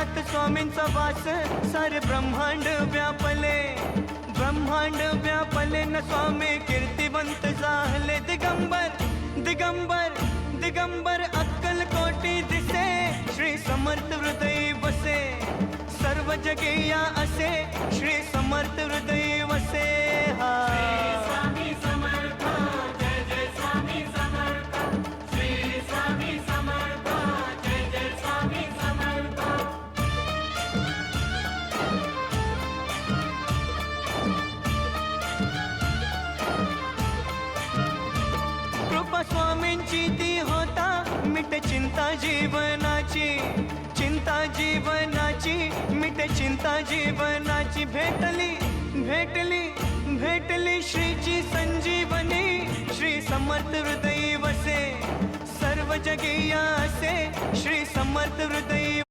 हृदयात स्वामींचा वास, सारे ब्रह्मांड व्यापले, ब्रह्मांड व्यापले न स्वामी कीर्तिवंत झाले. दिगंबर दिगंबर दिगंबर अक्कलकोटी दिसे, श्री समर्थ हृदय वसे, सर्व जगेया असे, श्री समर्थ हृदय वसे. हा स्वामी समर्थ, जय जय स्वामी समर्थ, श्री स्वामी समर्थ, जय जय स्वामी समर्थ. कृपा स्वामींची ती होता, मिटे चिंता जीवनाची, चिंता जीवनाची, मिटे चिंता जीवनाची. भेटली भेटली भेटली श्रीची संजीवनी, श्री समर्थ हृदय वसे, सर्व जगेया असे, श्री समर्थ हृदय